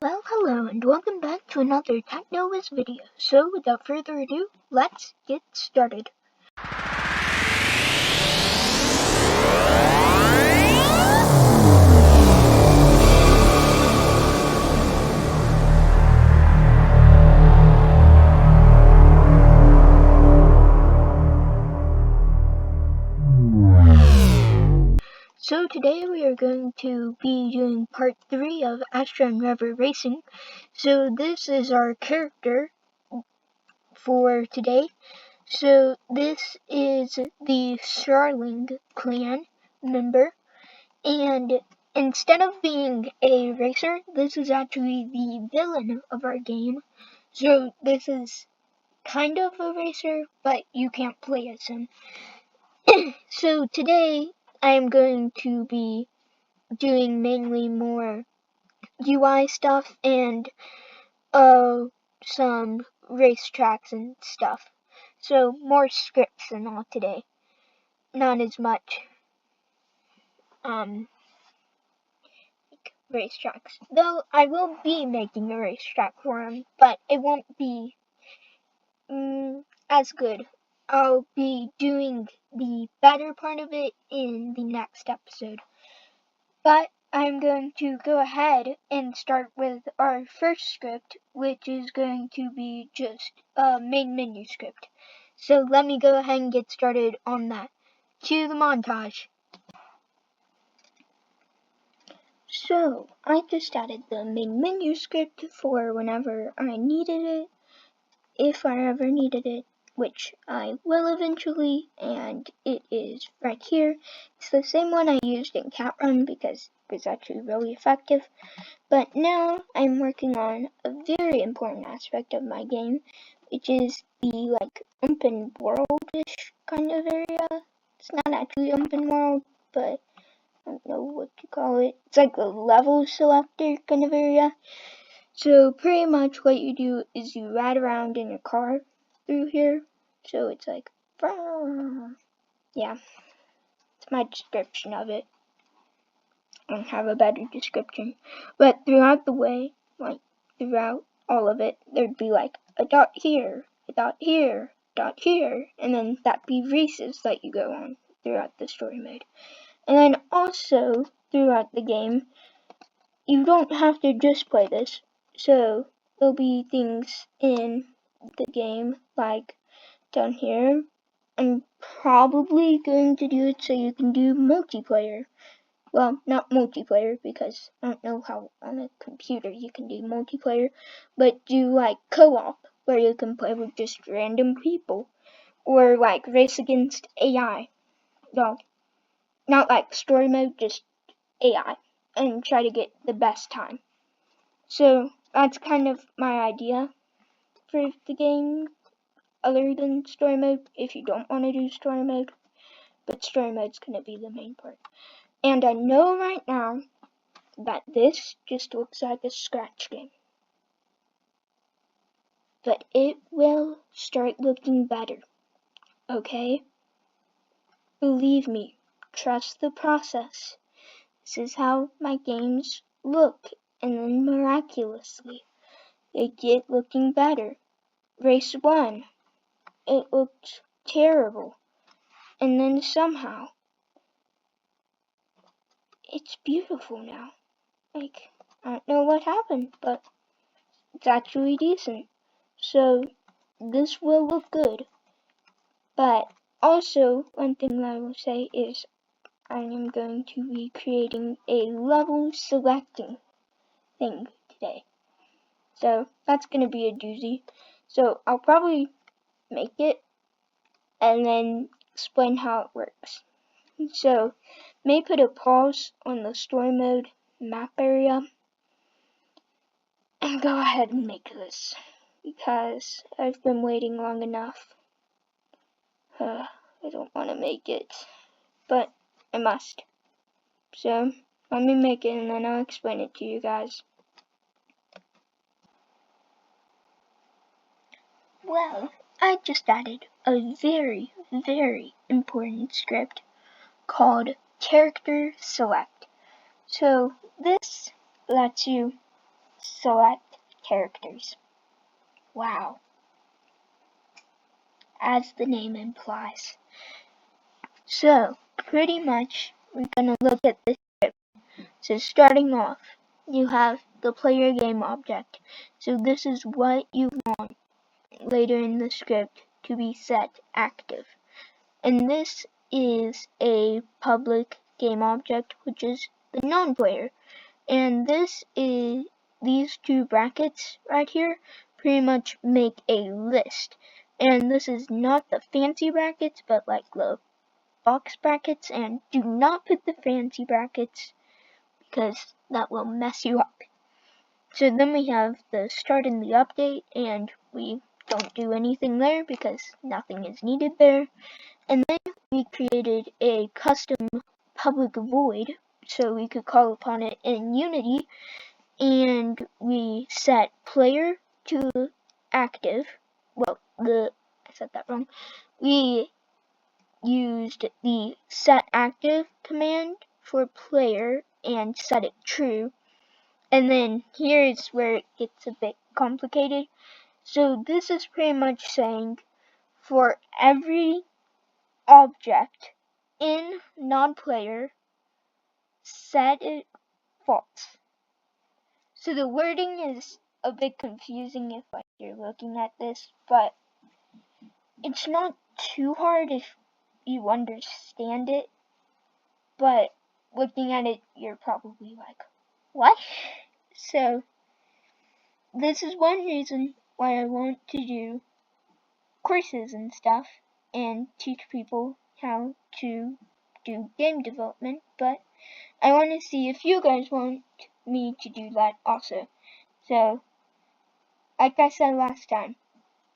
Well, hello and welcome back to another TechnoWiz video. So, without further ado, let's get started. So today we are going to be doing part 3 of Astro and Rover Racing. So this is our character for today. So this is the Starling clan member, and instead of being a racer, this is actually the villain of our game. So this is kind of a racer, but you can't play as him. So today I am going to be doing mainly more UI stuff and some racetracks and stuff. So more scripts and all today. Not as much racetracks. Though I will be making a racetrack for him, but it won't be as good. I'll be doing the better part of it in the next episode. But I'm going to go ahead and start with our first script, which is going to be just a main menu script. So let me go ahead and get started on that. Cue the montage. So I just added the main menu script for whenever I needed it, if I ever needed it, which I will eventually, and it is right here. It's the same one I used in Cat Run because it was actually really effective. But now I'm working on a very important aspect of my game, which is the open world-ish kind of area. It's not actually open world, but I don't know what to call it. It's like a level selector kind of area. So pretty much what you do is you ride around in your car through here. So it's like, yeah, it's my description of it. I don't have a better description. But throughout the way, throughout all of it, there'd be like a dot here, a dot here, dot here, and then that'd be races that you go on throughout the story mode. And then also, throughout the game, you don't have to just play this. So there'll be things in the game like down here. I'm probably going to do it so you can do multiplayer. Well, not multiplayer because I don't know how on a computer you can do multiplayer, but do like co-op where you can play with just random people or like race against AI. Well, not like story mode, just AI, and try to get the best time. So that's kind of my idea for the game, other than story mode, if you don't want to do story mode, but story mode's going to be the main part. And I know right now that this just looks like a scratch game, but it will start looking better, okay? Believe me, trust the process. This is how my games look, and then miraculously, they get looking better. Race 1, it looked terrible, and then somehow, it's beautiful now. I don't know what happened, but it's actually decent. So, this will look good. But also, one thing that I will say is I am going to be creating a level selecting thing today. So that's going to be a doozy. So I'll probably make it and then explain how it works. So may put a pause on the story mode map area and go ahead and make this because I've been waiting long enough. I don't want to make it, but I must. So let me make it and then I'll explain it to you guys. Well, I just added a very, very important script called character select. So this lets you select characters. Wow. As the name implies. So, pretty much, we're gonna look at this script. So starting off, you have the player game object. So this is what you want later in the script to be set active. And this is a public game object, which is the non-player. And this is, these two brackets right here pretty much make a list. And this is not the fancy brackets, but like the box brackets, and do not put the fancy brackets because that will mess you up. So then we have the start and the update, and we don't do anything there because nothing is needed there. And then we created a custom public void so we could call upon it in Unity, and we set player to active. Well, I said that wrong. We used the set active command for player and set it true. And then here is where it gets a bit complicated. So this is pretty much saying for every object in non-player, set it false. So the wording is a bit confusing if you're looking at this, but it's not too hard if you understand it. But looking at it, you're probably like, what? So this is one reason why I want to do courses and stuff and teach people how to do game development, but I want to see if you guys want me to do that also. So, like I said last time,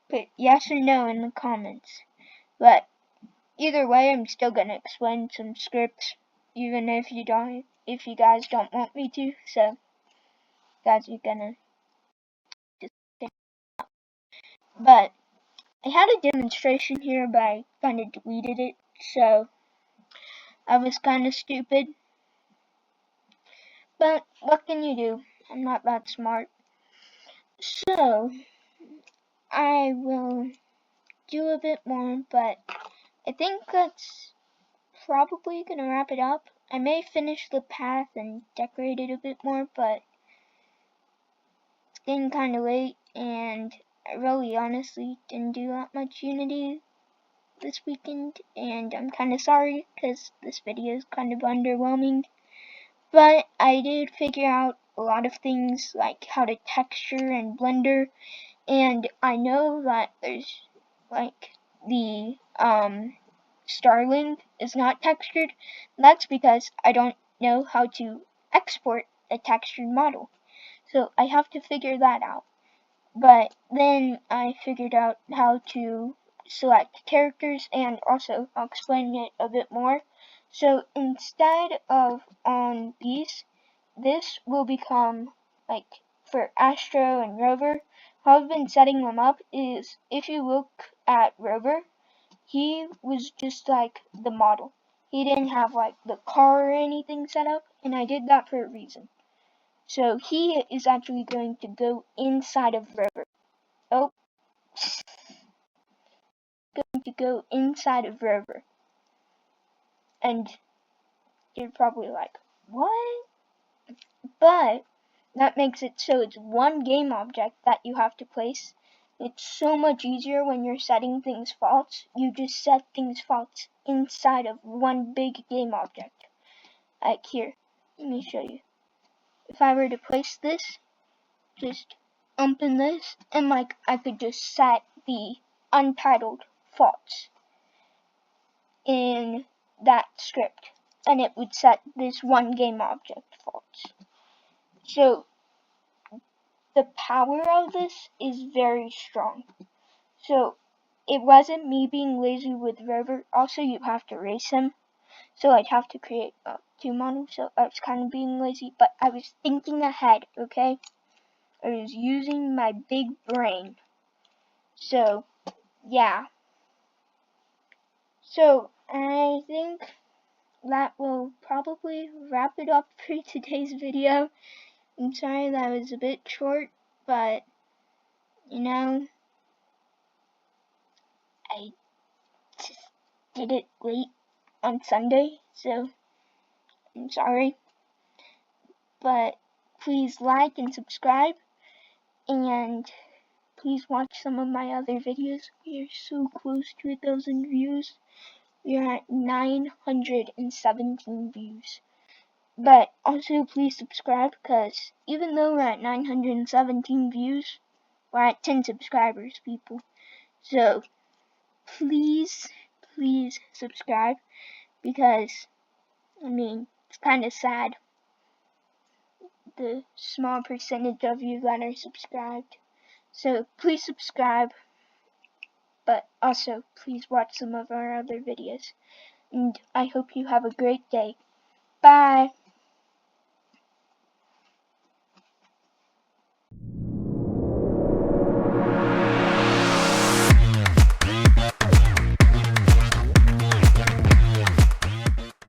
put yes or no in the comments. But either way, I'm still gonna explain some scripts, even if you guys don't want me to. So, guys are gonna just. But I had a demonstration here, but I kind of deleted it, so I was kind of stupid. But what can you do? I'm not that smart. So, I will do a bit more, but I think that's probably gonna wrap it up. I may finish the path and decorate it a bit more, but it's getting kind of late, and I really honestly didn't do that much Unity this weekend, and I'm kind of sorry because this video is kind of underwhelming. But I did figure out a lot of things like how to texture and Blender, and I know that there's like the Starling is not textured. That's because I don't know how to export a textured model. So I have to figure that out. But then I figured out how to select characters, and also I'll explain it a bit more. So instead of on these, this will become like for Astro and Rover. How I've been setting them up is if you look at Rover, he was just like the model. He didn't have like the car or anything set up, and I did that for a reason. So he is actually going to go inside of Rover. Oh, going to go inside of Rover. And you're probably like, what? But that makes it so it's one game object that you have to place. It's so much easier when you're setting things false. You just set things false inside of one big game object. Like here, let me show you. If I were to place this, just open this, and like I could just set the untitled false in that script, and it would set this one game object false. So the power of this is very strong. So it wasn't me being lazy with Rover. Also, you have to race him. So I'd have to create two models. So I was kind of being lazy, but I was thinking ahead, okay? I was using my big brain. So, yeah. So, I think that will probably wrap it up for today's video. I'm sorry that was a bit short, but, you know, I just did it late on Sunday, so I'm sorry. But please like and subscribe, and please watch some of my other videos. We are so close to 1,000 views. We are at 917 views. But also please subscribe, because even though we're at 917 views, we're at 10 subscribers, people. So please subscribe, because, I mean, it's kind of sad, the small percentage of you that are subscribed. So please subscribe, but also please watch some of our other videos. And I hope you have a great day. Bye!